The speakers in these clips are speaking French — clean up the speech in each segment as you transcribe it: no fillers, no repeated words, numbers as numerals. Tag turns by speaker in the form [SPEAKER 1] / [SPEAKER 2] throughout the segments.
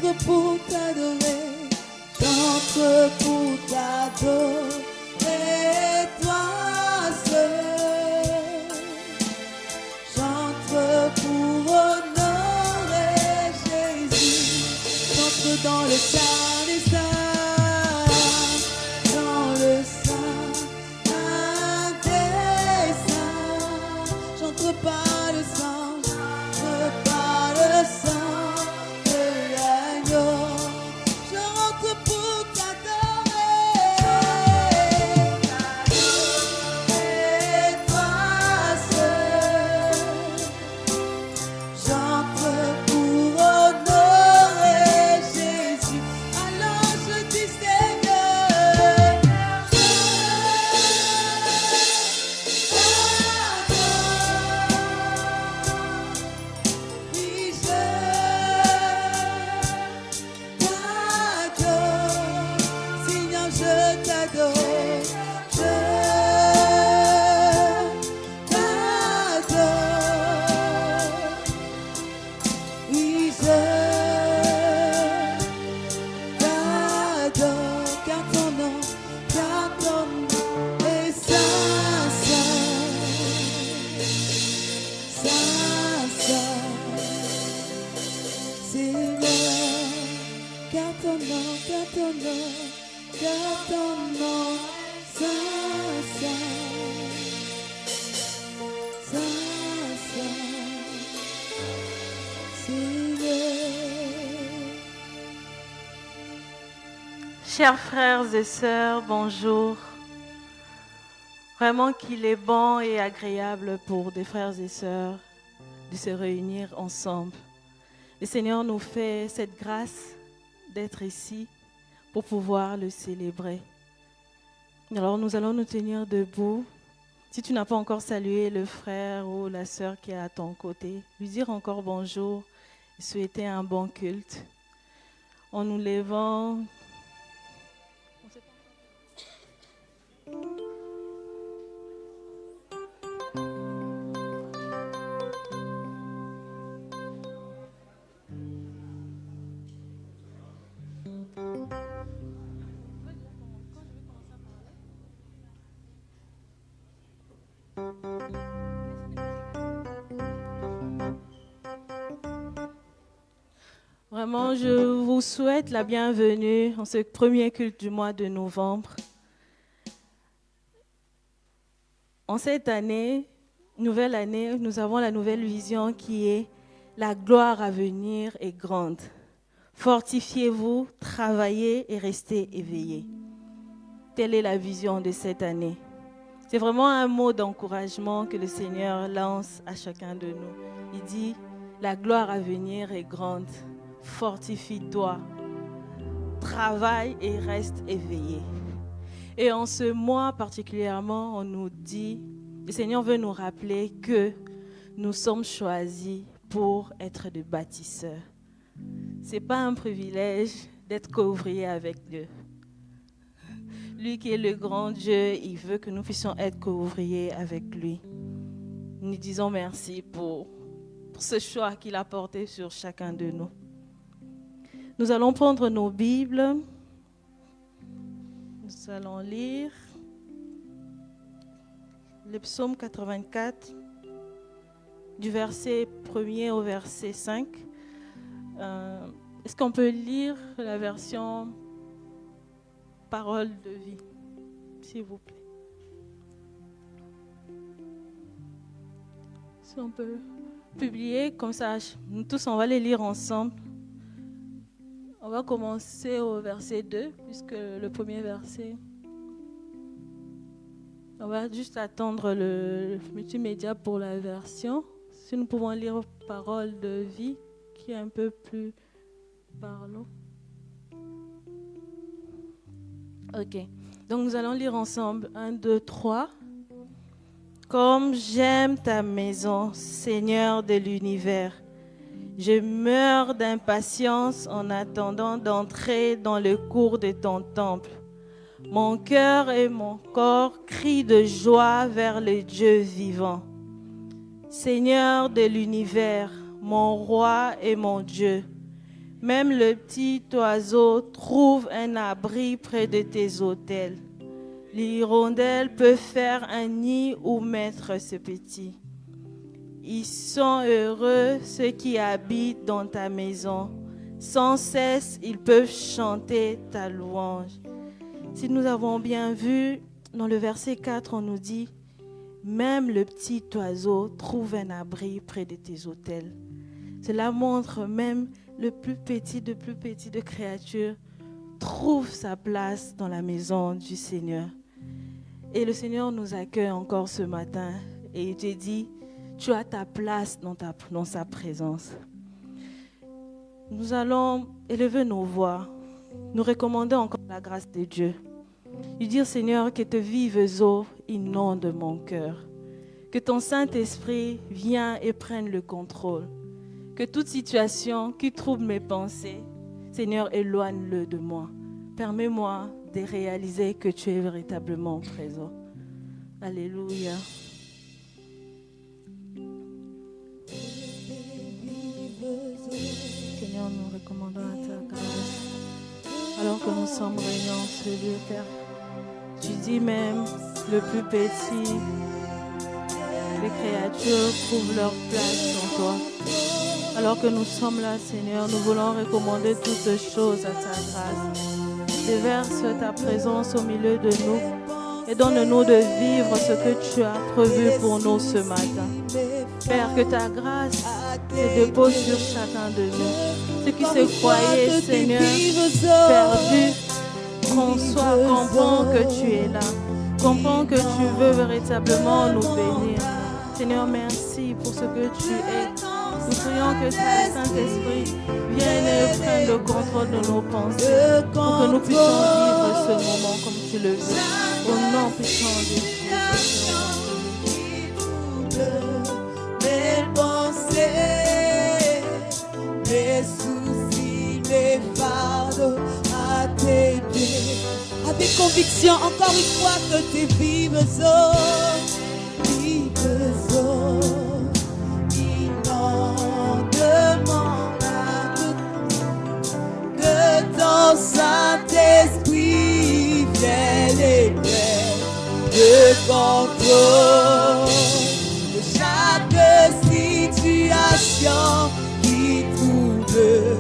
[SPEAKER 1] J'entre pour t'adorer, j'entre pour t'adorer, toi seul. J'entre pour honorer Jésus, j'entre dans le Saint des Saints, dans le Saint des Saints. J'entre par le sang, j'entre par le sang de l'agneau. J'entre pour t'adorer, et toi seul. J'entre pour honorer Jésus. Alors je dis Seigneur, oui, je t'adore. Seigneur, je t'adore. Je t'adore. Oui, je t'adore. Car ton nom est saint, saint, saint, saint. Seigneur, car ton nom, saint, saint, saint, saint, Seigneur.
[SPEAKER 2] Chers frères et sœurs, bonjour. Vraiment qu'il est bon et agréable pour des frères et sœurs de se réunir ensemble. Le Seigneur nous fait cette grâce d'être ici pour pouvoir le célébrer. Alors nous allons nous tenir debout. Si tu n'as pas encore salué le frère ou la sœur qui est à ton côté, lui dire encore bonjour et souhaiter un bon culte. En nous levant. Vraiment, je vous souhaite la bienvenue en ce premier culte du mois de novembre. En cette année, nouvelle année, nous avons la nouvelle vision qui est « La gloire à venir est grande ». Fortifiez-vous, travaillez et restez éveillés. Telle est la vision de cette année. C'est vraiment un mot d'encouragement que le Seigneur lance à chacun de nous. Il dit « La gloire à venir est grande ». Fortifie-toi, travaille et reste éveillé. Et en ce mois particulièrement, on nous dit, le Seigneur veut nous rappeler que nous sommes choisis pour être des bâtisseurs. Ce n'est pas un privilège d'être co-ouvrier avec Dieu. Lui qui est le grand Dieu, il veut que nous puissions être co-ouvriers avec lui. Nous disons merci pour ce choix qu'il a porté sur chacun de nous. Nous allons prendre nos Bibles. Nous allons lire le psaume 84, du verset 1er au verset 5. Est-ce qu'on peut lire la version Parole de vie, s'il vous plaît? Si on peut publier, comme ça, nous tous, on va les lire ensemble. On va commencer au verset 2, puisque le premier verset, on va juste attendre le multimédia pour la version. Si nous pouvons lire Parole de vie, qui est un peu plus parlant. Ok, donc nous allons lire ensemble. 1, 2, 3. Comme j'aime ta maison, Seigneur de l'univers, je meurs d'impatience en attendant d'entrer dans le cours de ton temple. Mon cœur et mon corps crient de joie vers le Dieu vivant. Seigneur de l'univers, mon roi et mon Dieu, Même le petit oiseau trouve un abri près de tes autels. L'hirondelle peut faire un nid où mettre ce petit. Ils sont heureux ceux qui habitent dans ta maison. Sans cesse, ils peuvent chanter ta louange. Si nous avons bien vu, dans le verset 4, on nous dit « Même le petit oiseau trouve un abri près de tes autels. » Cela montre même le plus petit de créatures trouve sa place dans la maison du Seigneur. Et le Seigneur nous accueille encore ce matin et il te dit, tu as ta place dans sa présence. Nous allons élever nos voix, nous recommander encore la grâce de Dieu. Lui dire, Seigneur, que tes vives eaux inondent mon cœur. Que ton Saint-Esprit vienne et prenne le contrôle. Que toute situation qui trouble mes pensées, Seigneur, éloigne-le de moi. Permets-moi de réaliser que tu es véritablement présent. Alléluia. Seigneur, nous recommandons à ta grâce. Alors que nous sommes réunis en ce lieu, Père, tu dis même le plus petit, les créatures trouvent leur place en toi. Alors que nous sommes là, Seigneur, nous voulons recommander toutes choses à ta grâce. Déverse ta présence au milieu de nous et donne-nous de vivre ce que tu as prévu pour nous ce matin. Père, que ta grâce se dépose sur chacun de nous. Ceux qui se croyaient, Seigneur, perdus, comprends que tu es là. Comprends que tu veux véritablement nous bénir. Seigneur, merci pour ce que tu es. Nous prions que ton Saint-Esprit vienne et prenne le contrôle de nos pensées pour que nous puissions vivre ce moment comme tu le veux. Au nom puissant de Jésus.
[SPEAKER 1] Mes pensées, mes soucis, mes fardeaux à tes pieds. Avec conviction, encore une fois, que tes vives eaux, inondent mon âme. Que ton Saint-Esprit vienne et prenne le contrôle de chaque situation qui trouble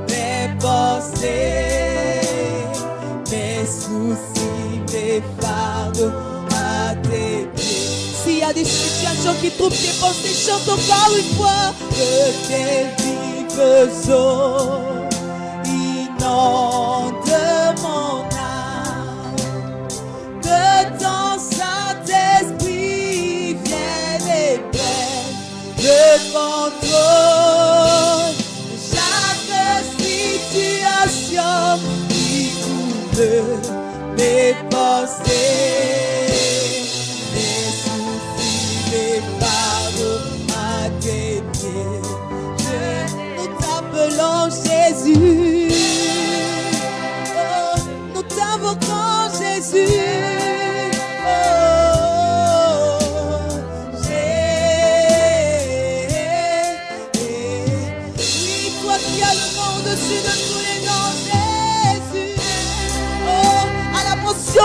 [SPEAKER 1] mes pensées, mes soucis, mes fardeaux à tes pieds. S'il y a des situations qui troublent tes pensées, chante encore une fois que tes vives eaux inondent mon âme. Que ton Saint-Esprit vienne et prenne le contrôle de chaque situation qui trouble mes pensées, mes soucis, mes fardeaux à tes pieds. Nous t'appelons Jésus, oh, nous t'invoquons Jésus.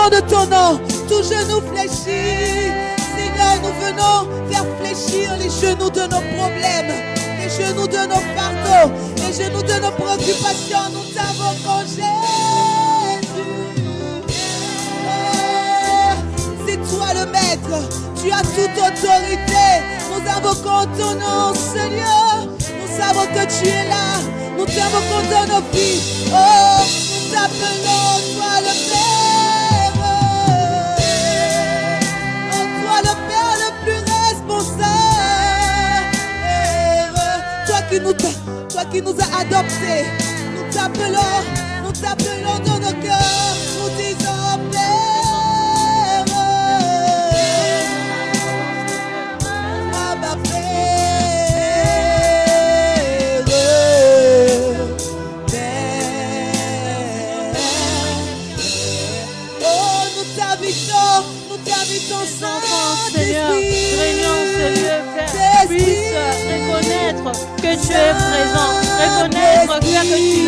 [SPEAKER 1] De ton nom, tout genou fléchit. Seigneur, nous venons faire fléchir les genoux de nos problèmes, les genoux de nos fardeaux, les genoux de nos préoccupations. Nous t'invoquons Jésus. Oh, c'est toi le maître, tu as toute autorité. Nous invoquons ton nom, Seigneur. Nous savons que tu es là. Nous t'invoquons dans nos vies. Oh, nous t'appelons toi le Père. Toi qui nous as adoptés, nous t'appelons dans nos cœurs, nous disons Père, Abba Père, oh nous t'invitons
[SPEAKER 2] Seigneur,
[SPEAKER 1] Saint-Esprit,
[SPEAKER 2] réunions ce lieu, Père, puisse reconnaître que tu es présent, reconnaître que tu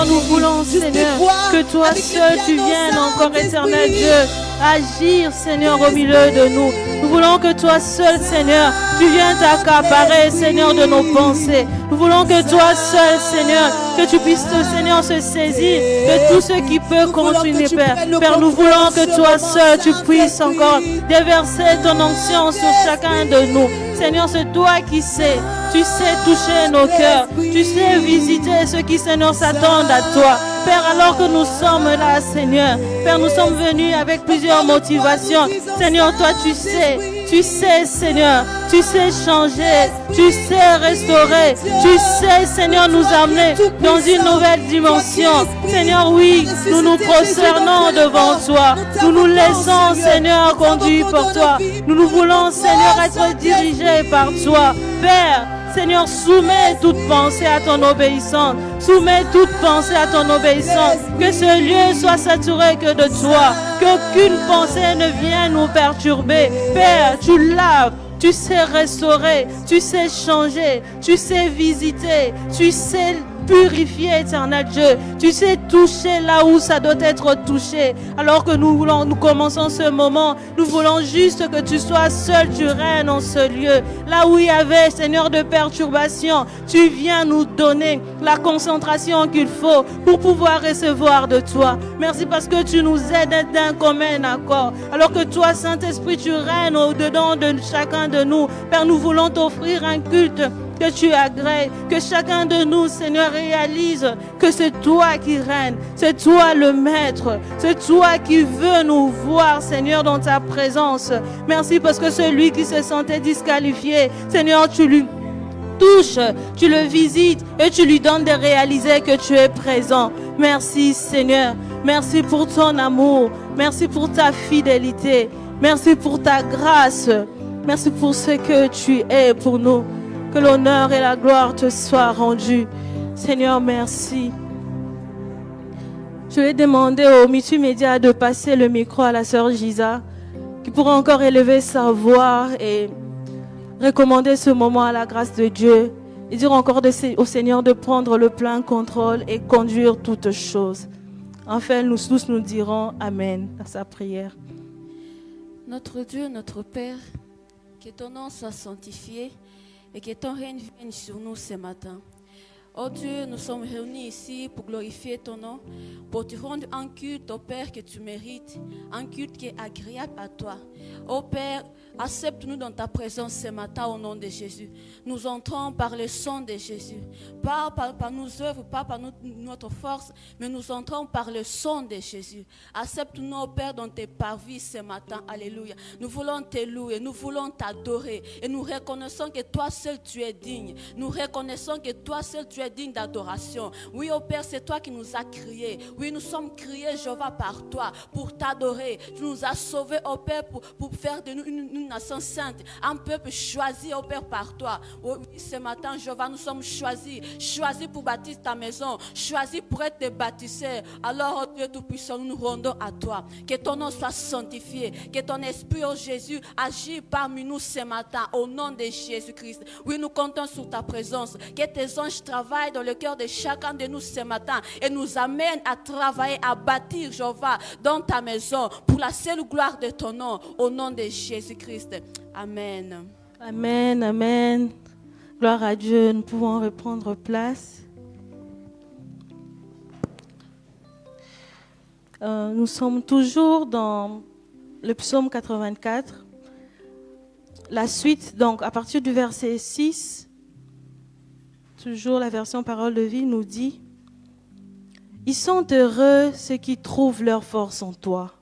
[SPEAKER 2] Seigneur, nous voulons,
[SPEAKER 1] Juste
[SPEAKER 2] Seigneur,
[SPEAKER 1] voir
[SPEAKER 2] que toi
[SPEAKER 1] avec le
[SPEAKER 2] seul, tu
[SPEAKER 1] piano,
[SPEAKER 2] viennes encore,
[SPEAKER 1] Saint-Esprit.
[SPEAKER 2] éternel Dieu, agir, Seigneur, au milieu de nous. Nous voulons que toi seul, Seigneur, tu viennes t'accaparer, Seigneur, de nos pensées. Nous voulons que toi seul, Seigneur, que tu puisses, Seigneur, se saisir de tout ce qui peut continuer, Père. Père, nous voulons que toi seul, tu puisses encore déverser ton onction sur chacun de nous. Seigneur, c'est toi qui sais. Tu sais toucher nos cœurs. Tu sais visiter ceux qui, Seigneur, s'attendent à toi. Père, alors que nous sommes là, Seigneur. Père, nous sommes venus avec plusieurs motivations. Seigneur, toi, tu sais, Seigneur. Tu sais changer. Tu sais restaurer. Tu sais, Seigneur, nous amener dans une nouvelle dimension. Seigneur, oui, nous nous prosternons devant toi. Nous nous laissons, Seigneur, conduire par toi. Nous voulons, Seigneur, être dirigés par toi. Père, Seigneur, soumets toute pensée à ton obéissance. Soumets toute pensée à ton obéissance. Que ce lieu soit saturé que de toi. Qu'aucune pensée ne vienne nous perturber. Père, tu laves. Tu sais restaurer, tu sais changer, tu sais visiter, tu sais purifier, éternel Dieu. Tu sais toucher là où ça doit être touché. Alors que nous commençons ce moment, nous voulons juste que tu sois seul, tu règnes en ce lieu. Là où il y avait, Seigneur, de perturbation, tu viens nous donner la concentration qu'il faut pour pouvoir recevoir de toi. Merci parce que tu nous aides d'un commun accord. Alors que toi, Saint-Esprit, tu règnes au-dedans de chacun de nous. Père, nous voulons t'offrir un culte que tu agrées, que chacun de nous, Seigneur, réalise que c'est toi qui règnes, c'est toi le Maître, c'est toi qui veux nous voir, Seigneur, dans ta présence. Merci parce que celui qui se sentait disqualifié, Seigneur, tu lui touches, tu le visites et tu lui donnes de réaliser que tu es présent. Merci, Seigneur. Merci pour ton amour. Merci pour ta fidélité. Merci pour ta grâce. Merci pour ce que tu es pour nous. Que l'honneur et la gloire te soient rendus. Seigneur, merci. Je vais demander au multimédia de passer le micro à la sœur Giza, qui pourra encore élever sa voix et recommander ce moment à la grâce de Dieu et dire encore au Seigneur de prendre le plein contrôle et conduire toutes choses. Enfin, nous tous nous dirons Amen à sa prière.
[SPEAKER 3] Notre Dieu, notre Père, que ton nom soit sanctifié et que ton règne vienne sur nous ce matin. Oh Dieu, nous sommes réunis ici pour glorifier ton nom, pour te rendre un culte, oh Père, que tu mérites, un culte qui est agréable à toi. Oh Père, accepte-nous dans ta présence ce matin au nom de Jésus. Nous entrons par le sang de Jésus, pas par nos œuvres, pas par notre force, mais nous entrons par le sang de Jésus. Accepte-nous, oh Père, dans tes parvis ce matin. Alléluia. Nous voulons te louer, nous voulons t'adorer et nous reconnaissons que toi seul tu es digne. Nous reconnaissons que toi seul tu es digne d'adoration. Oui, oh Père, c'est toi qui nous as créés. Oui, nous sommes créés, Jéhovah, par toi, pour t'adorer. Tu nous as sauvés, oh Père, pour faire de nous une nation sainte, un peuple choisi, oh Père, par toi. Oh, oui, ce matin, Jéhovah, nous sommes choisis pour bâtir ta maison, choisis pour être des bâtisseurs. Alors, oh Dieu Tout-Puissant, nous nous rendons à toi. Que ton nom soit sanctifié, que ton esprit, oh Jésus, agisse parmi nous ce matin, au nom de Jésus-Christ. Oui, nous comptons sur ta présence, que tes anges travaillent dans le cœur de chacun de nous ce matin et nous amènent à travailler, à bâtir, Jéhovah, dans ta maison, pour la seule gloire de ton nom, au nom de Jésus-Christ. Amen.
[SPEAKER 2] Amen, amen. Gloire à Dieu, nous pouvons reprendre place. Nous sommes toujours dans le psaume 84. La suite, donc, à partir du verset 6, toujours la version Parole de vie nous dit « Ils sont heureux ceux qui trouvent leur force en toi,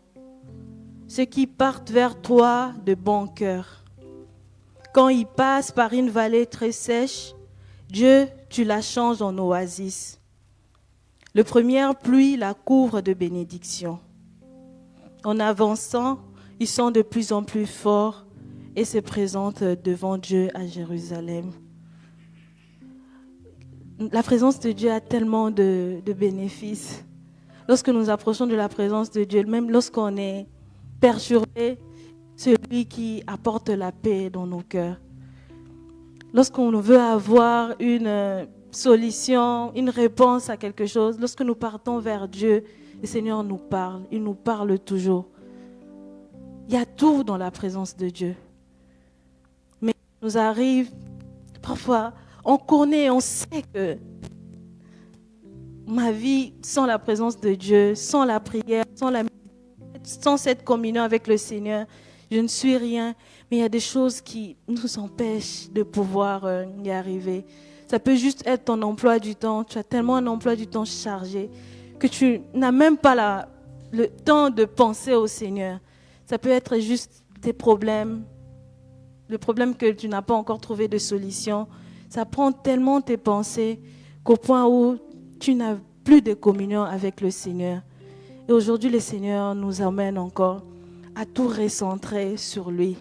[SPEAKER 2] ceux qui partent vers toi de bon cœur. Quand ils passent par une vallée très sèche, Dieu, tu la changes en oasis. Le première pluie la couvre de bénédictions. En avançant, ils sont de plus en plus forts et se présentent devant Dieu à Jérusalem. » La présence de Dieu a tellement de bénéfices. Lorsque nous approchons de la présence de Dieu, même lorsqu'on est perturbé, c'est lui qui apporte la paix dans nos cœurs. Lorsqu'on veut avoir une solution, une réponse à quelque chose, lorsque nous partons vers Dieu, le Seigneur nous parle, il nous parle toujours. Il y a tout dans la présence de Dieu. Mais il nous arrive, parfois, on connaît, on sait que ma vie sans la présence de Dieu, sans la prière, sans cette communion avec le Seigneur, je ne suis rien. Mais il y a des choses qui nous empêchent de pouvoir y arriver. Ça peut juste être ton emploi du temps. Tu as tellement un emploi du temps chargé que tu n'as même pas le temps de penser au Seigneur. Ça peut être juste tes problèmes, le problème que tu n'as pas encore trouvé de solution. Ça prend tellement tes pensées qu'au point où tu n'as plus de communion avec le Seigneur. Et aujourd'hui, le Seigneur nous amène encore à tout recentrer sur lui.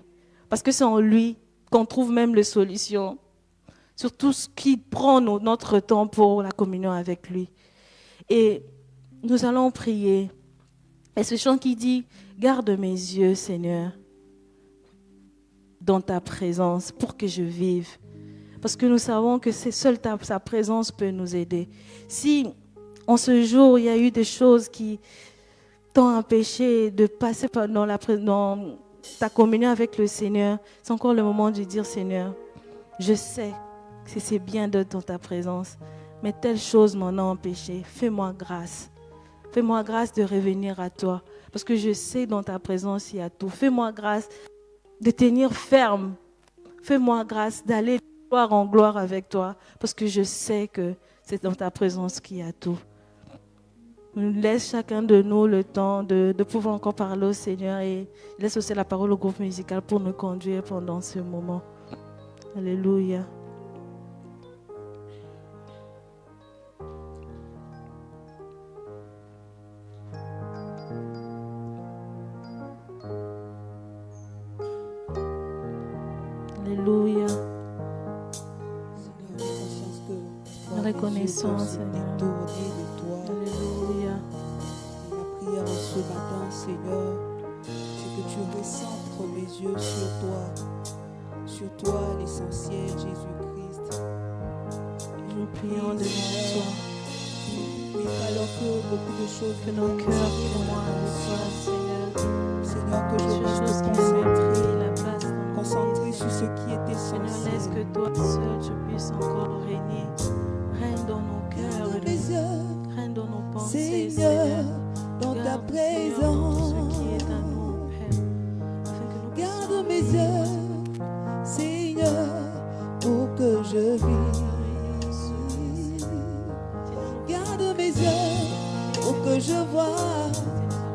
[SPEAKER 2] Parce que c'est en lui qu'on trouve même les solutions sur tout ce qui prend notre temps pour la communion avec lui. Et nous allons prier. Et ce chant qui dit, garde mes yeux, Seigneur, dans ta présence pour que je vive. Parce que nous savons que c'est seule sa présence peut nous aider. Si en ce jour, il y a eu des choses qui t'ont empêché de passer dans ta communion avec le Seigneur, c'est encore le moment de dire, Seigneur, je sais que c'est bien d'être dans ta présence, mais telle chose m'en a empêché. Fais-moi grâce. Fais-moi grâce de revenir à toi, parce que je sais dans ta présence, il y a tout. Fais-moi grâce de tenir ferme. Fais-moi grâce d'aller de gloire en gloire avec toi, parce que je sais que c'est dans ta présence qu'il y a tout. Laisse chacun de nous le temps de pouvoir encore parler au Seigneur et laisse aussi la parole au groupe musical pour nous conduire pendant ce moment. Alléluia. Alléluia. Reconnaissance, Seigneur. Alléluia.
[SPEAKER 1] La prière en ce matin, Seigneur, c'est que tu recentres mes yeux sur toi, l'essentiel, Jésus-Christ.
[SPEAKER 2] Nous prions devant toi.
[SPEAKER 1] Oui, alors que beaucoup de choses
[SPEAKER 2] Que nos cœurs témoignent de toi, Seigneur.
[SPEAKER 1] Seigneur, que je
[SPEAKER 2] Ces choses
[SPEAKER 1] reste
[SPEAKER 2] qui nous ont pris la place dans nos
[SPEAKER 1] concentré sur ce qui est
[SPEAKER 2] Seigneur,
[SPEAKER 1] essentiel.
[SPEAKER 2] laisse que toi seul tu puisses encore régner. Règne dans nos cœurs,
[SPEAKER 1] Garde mes yeux,
[SPEAKER 2] règne dans nos pensées,
[SPEAKER 1] Seigneur,
[SPEAKER 2] Seigneur.
[SPEAKER 1] dans ta
[SPEAKER 2] Garde, Seigneur, tout ce qui est à
[SPEAKER 1] présence.
[SPEAKER 2] nous, Père, afin que nous
[SPEAKER 1] Garde mes yeux, Seigneur, pour que je vive. Garde mes yeux, pour que je vois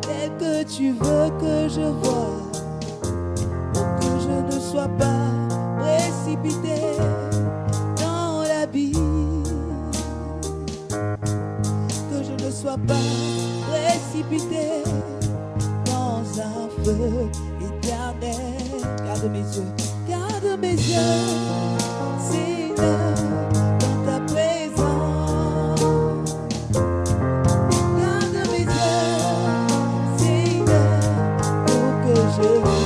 [SPEAKER 1] tel que tu veux que je vois. Pour que je ne sois pas précipité dans l'abîme. Que je ne sois pas précipité dans un feu éternel. Garde mes yeux, Seigneur, dans ta présence. Garde mes yeux, Seigneur, pour que je vive.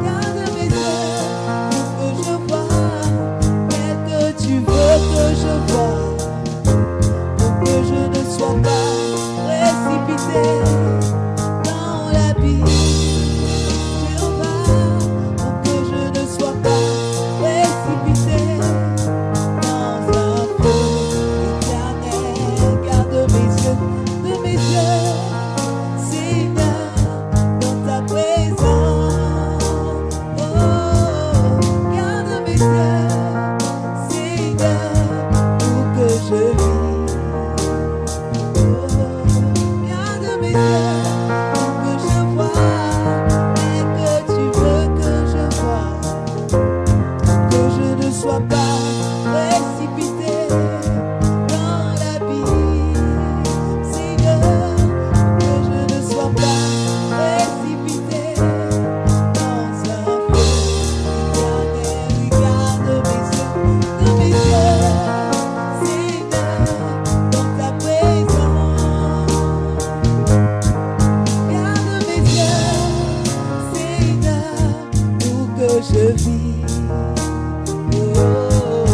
[SPEAKER 1] Garde mes yeux, pour que je vois tel que tu veux que je vois. Pour que je ne sois pas précipité dans l'abîme. Pour que je ne sois pas précipité dans un feu éternel. Garde mes yeux, Seigneur, dans ta présence. Oh, garde mes yeux, Seigneur, pour que je vive. Oh, garde mes yeux, pour que je vois tel que tu veux que je vois. Que je ne sois pas précipité dans l'abîme, Seigneur. Que je ne sois pas précipité dans un feu éternel. Garde mes yeux, Seigneur, dans ta présence. Garde mes yeux, Seigneur, pour que je vive. Oh,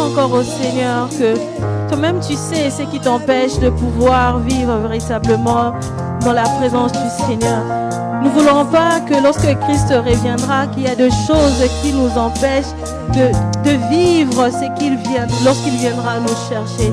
[SPEAKER 2] encore au Seigneur que toi-même tu sais ce qui t'empêche de pouvoir vivre véritablement dans la présence du Seigneur. Nous ne voulons pas que lorsque Christ reviendra, qu'il y a des choses qui nous empêchent de vivre ce qu'il vient, lorsqu'il viendra nous chercher.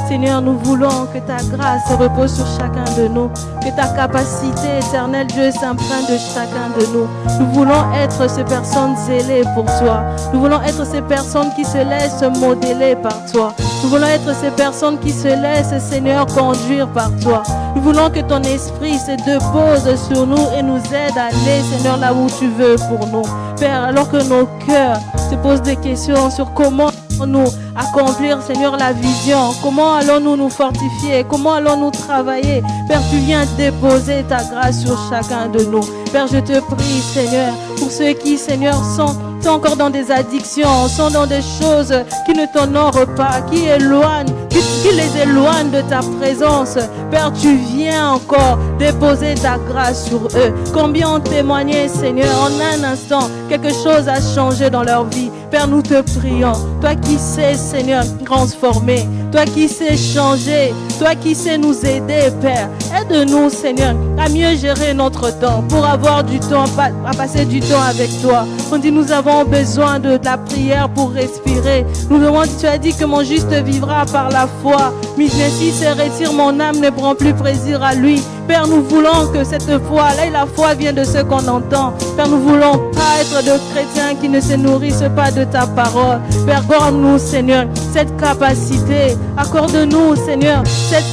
[SPEAKER 2] Seigneur, nous voulons que ta grâce repose sur chacun de nous, que ta capacité éternelle, Dieu, s'imprègne de chacun de nous. Nous voulons être ces personnes zélées pour toi. Nous voulons être ces personnes qui se laissent modeler par toi. Nous voulons être ces personnes qui se laissent, Seigneur, conduire par toi. Nous voulons que ton esprit se dépose sur nous et nous aide à aller, Seigneur, là où tu veux pour nous. Père, alors que nos cœurs se posent des questions sur comment nous accomplir, Seigneur, la vision, comment allons-nous nous fortifier, comment allons-nous travailler. Père, tu viens déposer ta grâce sur chacun de nous. Père, je te prie, Seigneur, pour ceux qui, Seigneur, sont encore dans des addictions, sont dans des choses qui ne t'honorent pas, qui les éloignent de ta présence. Père, tu viens encore déposer ta grâce sur eux. Combien ont témoigné, Seigneur, en un instant, quelque chose a changé dans leur vie. Père, nous te prions, toi qui sais, Seigneur, transformer, toi qui sais changer, toi qui sais nous aider, Père. Aide-nous, Seigneur, à mieux gérer notre temps, pour avoir du temps, à passer du temps avec toi. On dit, nous avons besoin de la prière pour respirer. Nous demandons, tu as dit que mon juste vivra par la foi. Mais si se retire, mon âme ne prend plus plaisir à lui. Père, nous voulons que cette foi-là, et la foi vient de ce qu'on entend. Père, nous voulons pas être de chrétiens qui ne se nourrissent pas de ta parole. Père, accorde-nous, Seigneur, cette capacité. Accorde-nous, Seigneur, cette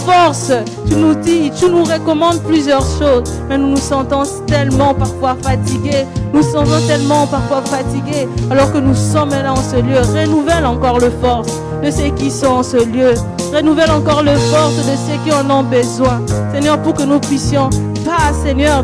[SPEAKER 2] force. Tu nous dis, tu nous recommandes plusieurs choses, mais nous nous sentons tellement parfois fatigués. Nous sommes tellement parfois fatigués, alors que nous sommes là en ce lieu. Renouvelle encore le force de ceux qui sont en ce lieu. Renouvelle encore le force de ceux qui en ont besoin. Seigneur, pour que nous puissions pas, Seigneur,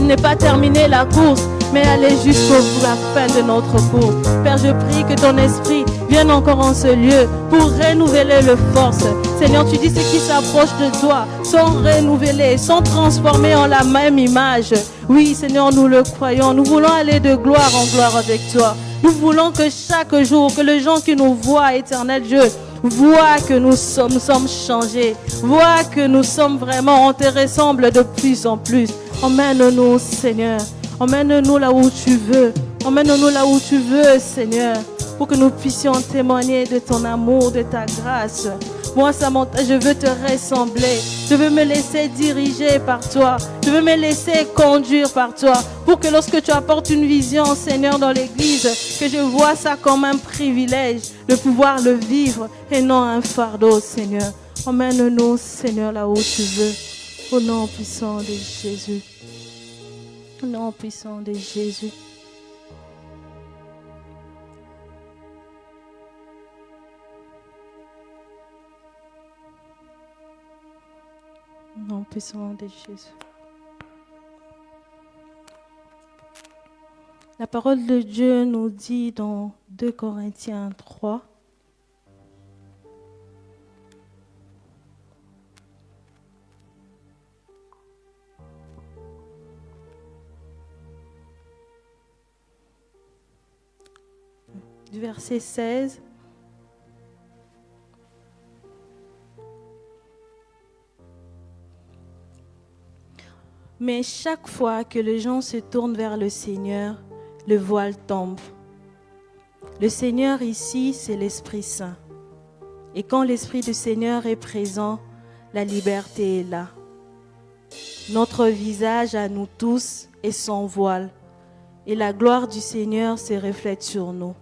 [SPEAKER 2] ne pas terminer la course, mais aller jusqu'au bout, la fin de notre course. Père, je prie que ton esprit vienne encore en ce lieu pour renouveler le force. Seigneur, tu dis ceux qui s'approchent de toi sont renouvelés, sont transformés en la même image. Oui, Seigneur, nous le croyons. Nous voulons aller de gloire en gloire avec toi. Nous voulons que chaque jour, que les gens qui nous voient, éternel Dieu, voient que nous sommes changés, voient que nous sommes vraiment, on te ressemble de plus en plus. Emmène-nous, Seigneur. Emmène-nous là où tu veux. Emmène-nous là où tu veux, Seigneur, pour que nous puissions témoigner de ton amour, de ta grâce. Moi, Samantha, je veux te ressembler. Je veux me laisser diriger par toi. Je veux me laisser conduire par toi. Pour que lorsque tu apportes une vision, Seigneur, dans l'église, que je vois ça comme un privilège de pouvoir le vivre et non un fardeau, Seigneur. Emmène-nous, Seigneur, là où tu veux. Au nom puissant de Jésus. Au nom puissant de Jésus. Au nom puissant de Jésus. La parole de Dieu nous dit dans 2 Corinthiens 3, du verset 16. Mais chaque fois que les gens se tournent vers le Seigneur, le voile tombe. Le Seigneur ici, c'est l'Esprit Saint. Et quand l'Esprit du Seigneur est présent, la liberté est là. Notre visage à nous tous est sans voile. Et la gloire du Seigneur se reflète sur nous.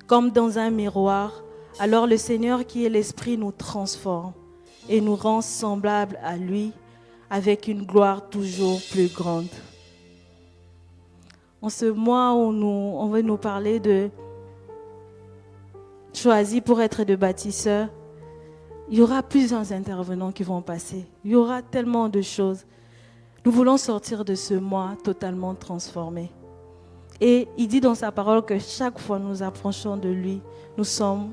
[SPEAKER 2] Comme dans un miroir, alors le Seigneur qui est l'Esprit nous transforme et nous rend semblables à lui avec une gloire toujours plus grande. En ce mois où on veut nous parler de choisis pour être de bâtisseurs, il y aura plusieurs intervenants qui vont passer. Il y aura tellement de choses. Nous voulons sortir de ce mois totalement transformés. Et il dit dans sa parole que chaque fois nous approchons de lui, nous sommes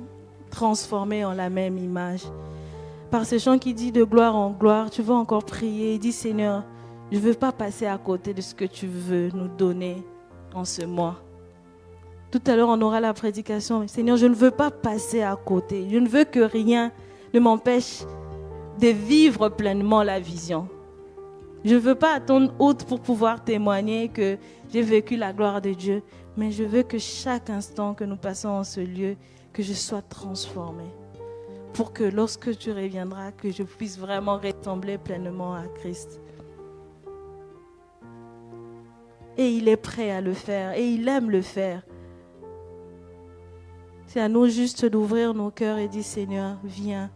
[SPEAKER 2] transformés en la même image. Par ce chant qui dit de gloire en gloire, tu vas encore prier. Il dit Seigneur, je ne veux pas passer à côté de ce que tu veux nous donner en ce mois. Tout à l'heure, on aura la prédication. Seigneur, je ne veux pas passer à côté. Je ne veux que rien ne m'empêche de vivre pleinement la vision. Je ne veux pas attendre autre pour pouvoir témoigner que j'ai vécu la gloire de Dieu. Mais je veux que chaque instant que nous passons en ce lieu, que je sois transformée. Pour que lorsque tu reviendras, que je puisse vraiment ressembler pleinement à Christ. Et il est prêt à le faire. Et il aime le faire. C'est à nous juste d'ouvrir nos cœurs et dire, Seigneur, viens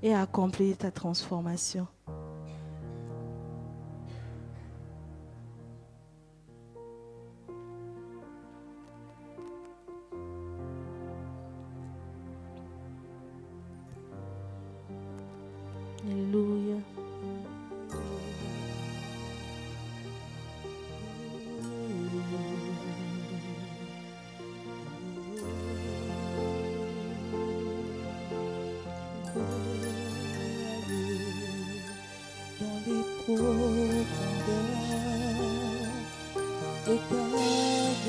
[SPEAKER 2] et accomplis ta transformation. Alléluia.
[SPEAKER 1] Dans les profondeurs de ta gloire,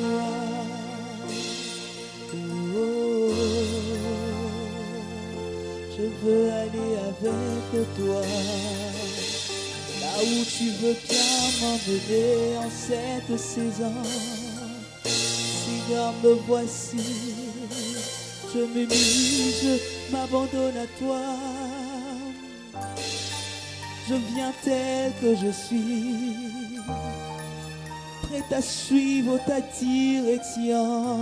[SPEAKER 1] je veux aller avec toi, là où tu veux bien m'emmener en cette saison. Seigneur, me voici, je m'humilie, je m'abandonne à toi. Je viens tel que je suis, prête à suivre ta direction.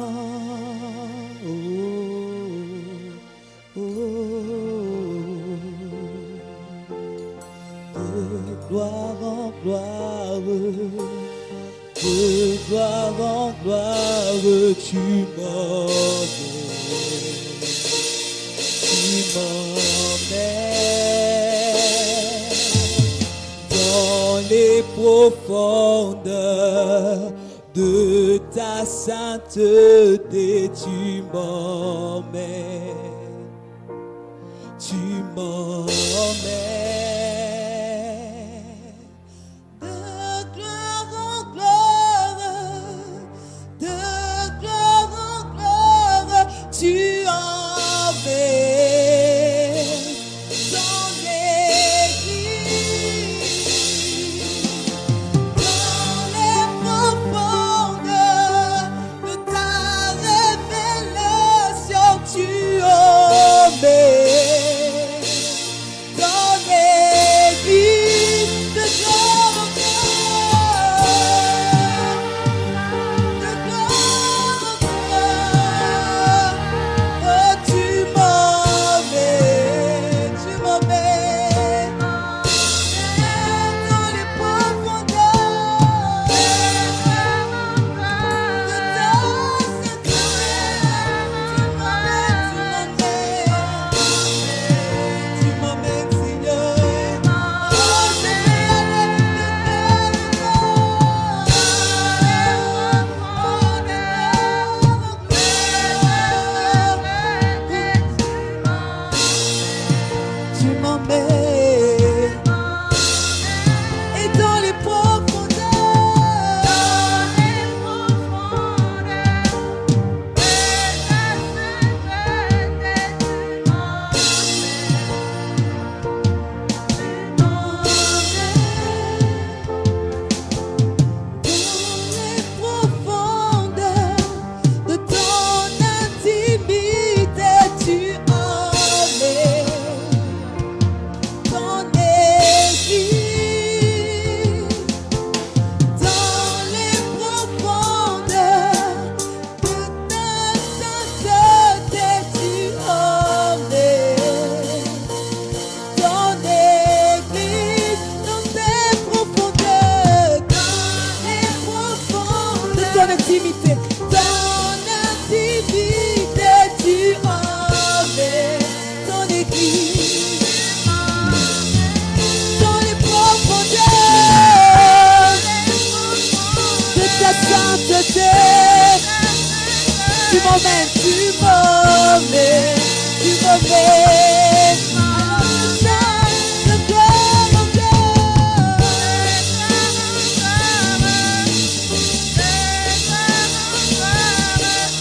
[SPEAKER 1] De gloire en gloire, de gloire en gloire, tu m'emmènes, tu m'emmènes. Dans les profondeurs de ta sainteté, tu m'emmènes, tu m'emmènes. De gloire en gloire, de gloire en gloire, tu emmènes.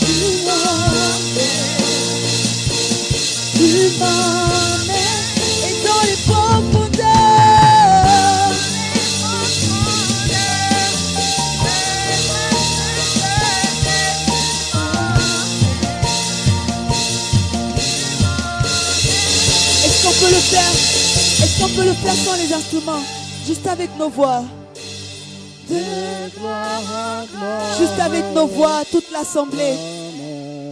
[SPEAKER 1] Tu tu m'emmènes et dans les profondeurs. Est-ce qu'on peut le faire? Est-ce qu'on peut le faire sans les instruments? Juste avec nos voix. Juste avec nos voix, toute l'assemblée.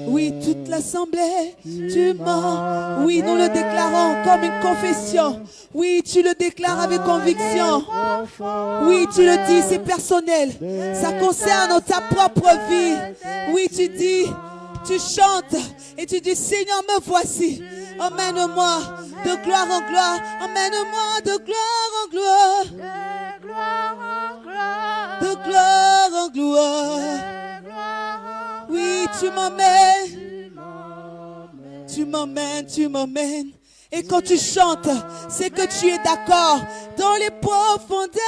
[SPEAKER 1] Oui, toute l'assemblée. Tu m'emmènes. Oui, nous le déclarons comme une confession. Oui, tu le déclares avec conviction. Oui, tu le dis, c'est personnel. Ça concerne ta propre vie. Oui, tu dis, tu chantes et tu dis, Seigneur, me voici. Emmène-moi de gloire en gloire. Emmène-moi de gloire en gloire. De gloire en gloire. Oui, tu m'emmènes. Tu m'emmènes, tu m'emmènes. Et quand tu chantes, c'est que tu es d'accord dans les profondeurs.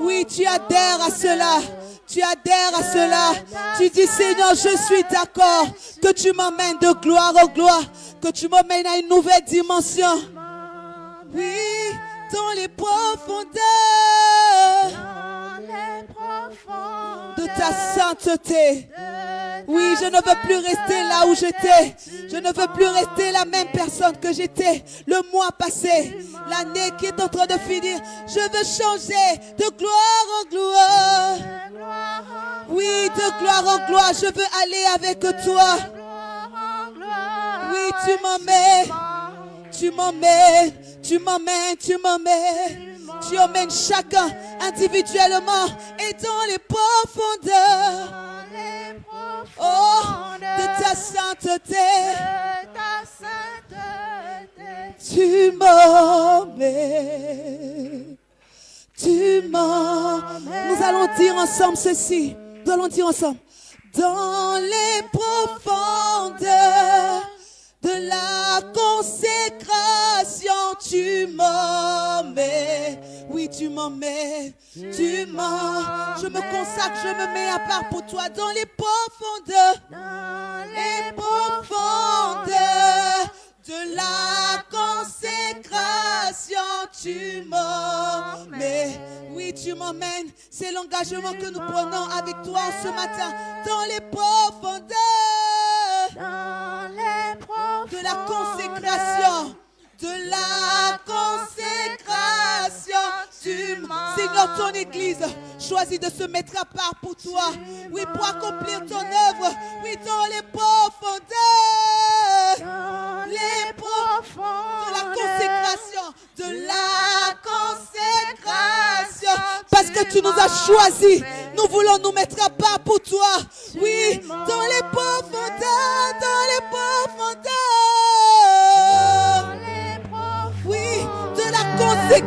[SPEAKER 1] Oui, tu adhères à cela. Tu adhères à cela. Tu dis, Seigneur, je suis d'accord que tu m'emmènes de gloire en gloire, que tu m'emmènes à une nouvelle dimension. Oui, dans les profondeurs de ta sainteté. Oui, je ne veux plus rester là où j'étais. Je ne veux plus rester la même personne que j'étais le mois passé, l'année qui est en train de finir. Je veux changer de gloire en gloire. Oui, de gloire en gloire, je veux aller avec toi. Oui, tu m'emmènes, tu m'emmènes, tu m'emmènes, tu m'emmènes. Tu emmènes chacun individuellement et dans les profondeurs. Oh, de ta sainteté. Tu m'emmènes. Tu m'emmènes. Nous allons dire ensemble ceci. Nous allons dire ensemble. Dans les profondeurs de la consécration, tu m'emmènes. Oui, tu m'emmènes. Tu m'emmènes. Je me consacre, je me mets à part pour toi dans les profondeurs. Les profondeurs de la consécration, tu m'emmènes. Oui, tu m'emmènes. C'est l'engagement que nous prenons avec toi ce matin. Dans les profondeurs de la consécration. De la consécration, Seigneur, ton Église choisit de se mettre à part pour toi. Oui, pour accomplir ton œuvre. Oui, dans les profondeurs. Les profondeurs de la consécration. De la consécration. Parce que tu nous as choisis. Nous voulons nous mettre à part pour toi. Oui, dans les profondeurs. Dans les profondeurs. Oui, de la consécration.